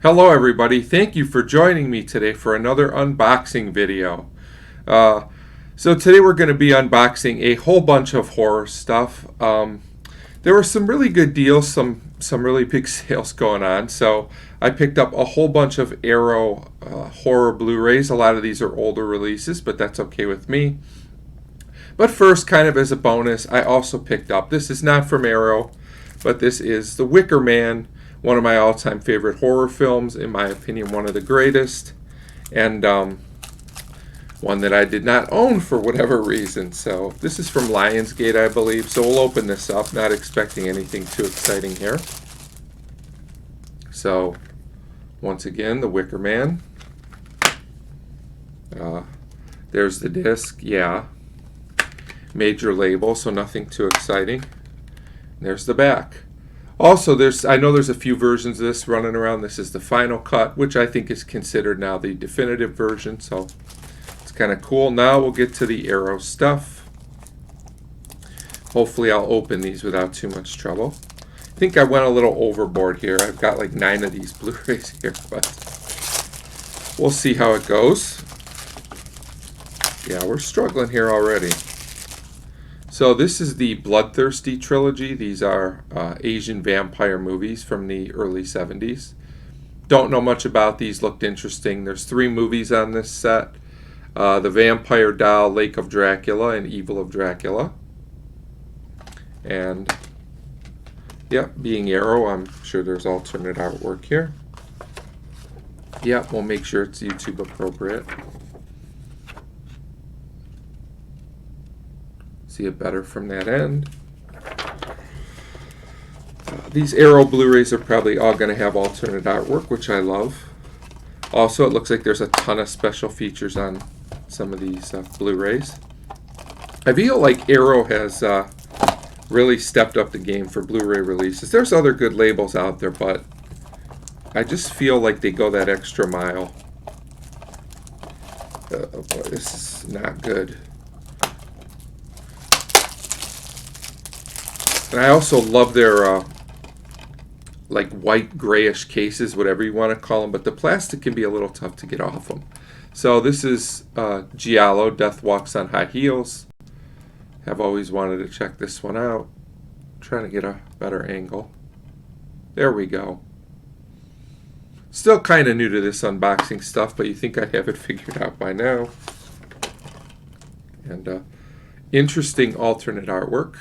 Hello everybody, thank you for joining me today for another unboxing video. So today we're going to be unboxing a whole bunch of horror stuff. There were some really good deals, some really big sales going on, so I picked up a whole bunch of Arrow horror Blu-rays. A lot of these are older releases, but that's okay with me. But first, kind of as a bonus, I also picked up, this is not from Arrow, but this is The Wicker Man, one of my all-time favorite horror films, in my opinion, one of the greatest, and one that I did not own for whatever reason. So this is from Lionsgate, I believe. So we'll open this up, not expecting anything too exciting here. So once again, The Wicker Man. There's the disc, yeah. Major label, so nothing too exciting. There's the back. Also, I know there's a few versions of this running around. This is the final cut, which I think is considered now the definitive version, so it's kind of cool. Now we'll get to the Arrow stuff. Hopefully I'll open these without too much trouble. I think I went a little overboard here. I've got like 9 of these Blu-rays here, but we'll see how it goes. Yeah, we're struggling here already. So this is the Bloodthirsty trilogy. These are Asian vampire movies from the early 70s. Don't know much about these, looked interesting. There's 3 movies on this set. The Vampire Doll, Lake of Dracula, and Evil of Dracula. And, yep, being Arrow, I'm sure there's alternate artwork here. Yep, we'll make sure it's YouTube appropriate. See it better from that end. These Arrow Blu-rays are probably all going to have alternate artwork, which I love. Also, it looks like there's a ton of special features on some of these Blu-rays. I feel like Arrow has really stepped up the game for Blu-ray releases. There's other good labels out there, but I just feel like they go that extra mile. Oh boy, this is not good. And I also love their like white grayish cases, whatever you want to call them, but the plastic can be a little tough to get off them. So this is Giallo, Death Walks on High Heels. Have always wanted to check this one out. Trying to get a better angle. There we go. Still kind of new to this unboxing stuff, but you think I'd have it figured out by now. And interesting alternate artwork.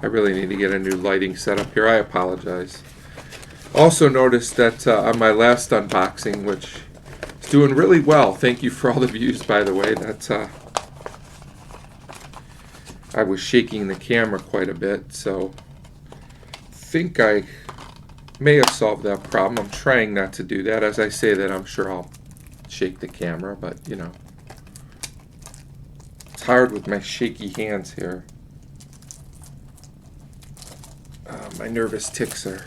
I really need to get a new lighting setup here. I apologize. Also noticed that on my last unboxing, which is doing really well, thank you for all the views, by the way, that I was shaking the camera quite a bit, so I think I may have solved that problem. I'm trying not to do that. As I say that, I'm sure I'll shake the camera, but you know, it's hard with my shaky hands here. My nervous tics are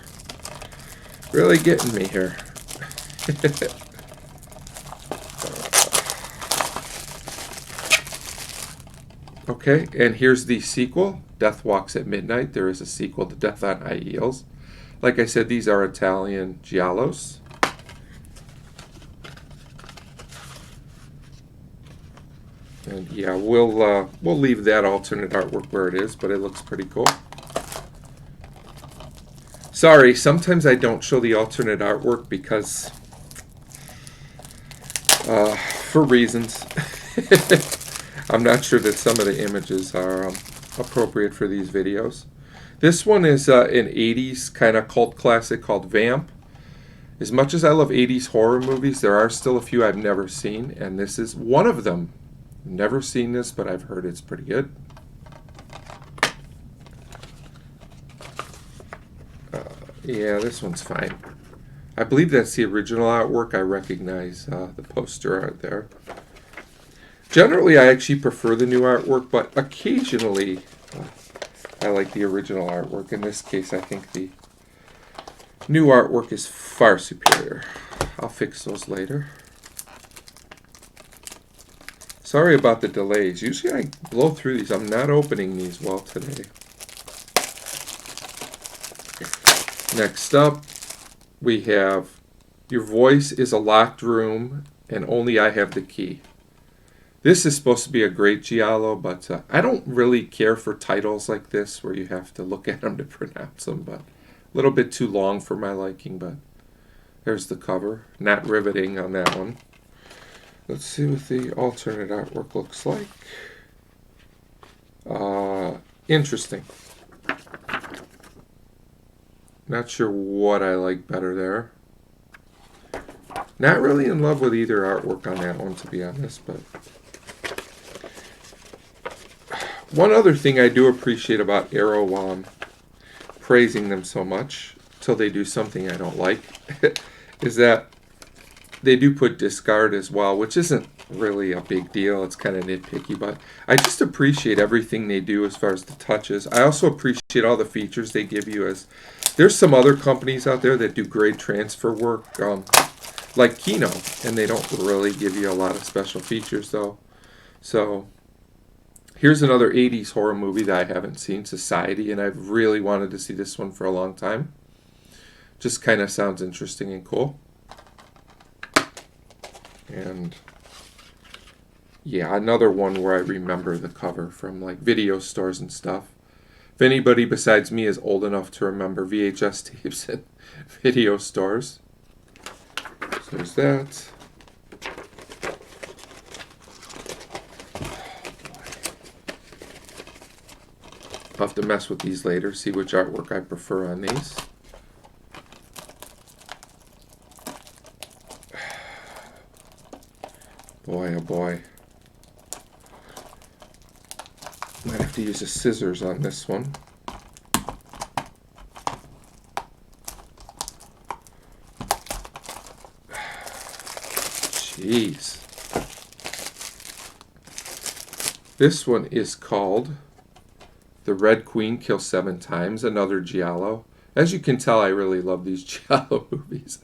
really getting me here. Okay, and here's the sequel, Death Walks at Midnight. There is a sequel to Death on High Heels. Like I said, these are Italian giallos. And yeah, we'll leave that alternate artwork where it is, but it looks pretty cool. Sorry, sometimes I don't show the alternate artwork because, for reasons. I'm not sure that some of the images are appropriate for these videos. This one is an 80s kind of cult classic called Vamp. As much as I love 80s horror movies, there are still a few I've never seen, and this is one of them. Never seen this, but I've heard it's pretty good. Yeah, this one's fine. I believe that's the original artwork. I recognize the poster art there. Generally, I actually prefer the new artwork, but occasionally I like the original artwork. In this case, I think the new artwork is far superior. I'll fix those later. Sorry about the delays. Usually I blow through these. I'm not opening these well today. Next up, we have Your Voice is a Locked Room and Only I Have the Key. This is supposed to be a great giallo, but I don't really care for titles like this where you have to look at them to pronounce them, but a little bit too long for my liking, but there's the cover. Not riveting on that one. Let's see what the alternate artwork looks like. Interesting. Not sure what I like better there. Not really in love with either artwork on that one, to be honest, but one other thing I do appreciate about Arrow, while I'm praising them so much, till they do something I don't like, is that they do put discard as well, which isn't really a big deal. It's kind of nitpicky, but I just appreciate everything they do as far as the touches. I also appreciate all the features they give you. As there's some other companies out there that do great transfer work, like Kino, and they don't really give you a lot of special features though. So here's another 80s horror movie that I haven't seen, Society, and I've really wanted to see this one for a long time. Just kind of sounds interesting and cool. And yeah, another one where I remember the cover from like video stores and stuff. If anybody besides me is old enough to remember VHS tapes at video stores. So there's that. I'll have to mess with these later, see which artwork I prefer on these. Boy, oh boy. Might have to use the scissors on this one. Jeez. This one is called The Red Queen Kills 7 Times, another giallo. As you can tell, I really love these giallo movies.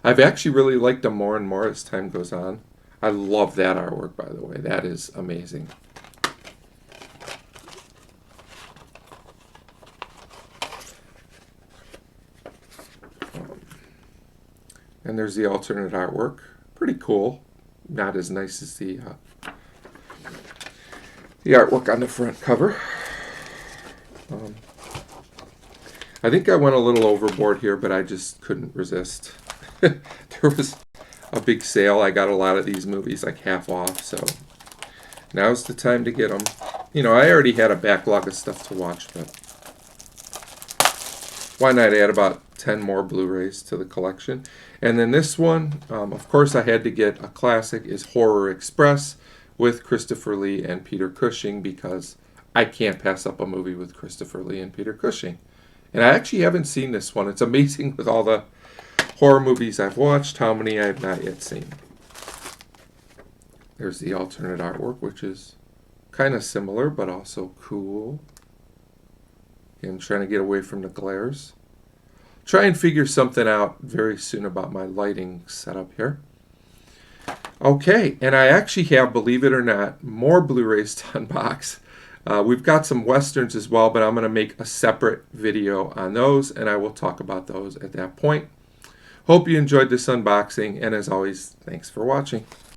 I've actually really liked them more and more as time goes on. I love that artwork, by the way. That is amazing. And there's the alternate artwork. Pretty cool. Not as nice as the artwork on the front cover. I think I went a little overboard here, but I just couldn't resist. There was a big sale. I got a lot of these movies like half off, so now's the time to get them. You know, I already had a backlog of stuff to watch, but why not add about 10 more Blu-rays to the collection? And then this one, of course I had to get a classic, is Horror Express with Christopher Lee and Peter Cushing, because I can't pass up a movie with Christopher Lee and Peter Cushing. And I actually haven't seen this one. It's amazing with all the horror movies I've watched, how many I have not yet seen. There's the alternate artwork, which is kind of similar, but also cool. I'm trying to get away from the glares. Try and figure something out very soon about my lighting setup here. Okay, and I actually have, believe it or not, more Blu-rays to unbox. We've got some Westerns as well, but I'm going to make a separate video on those, and I will talk about those at that point. Hope you enjoyed this unboxing, and as always, thanks for watching.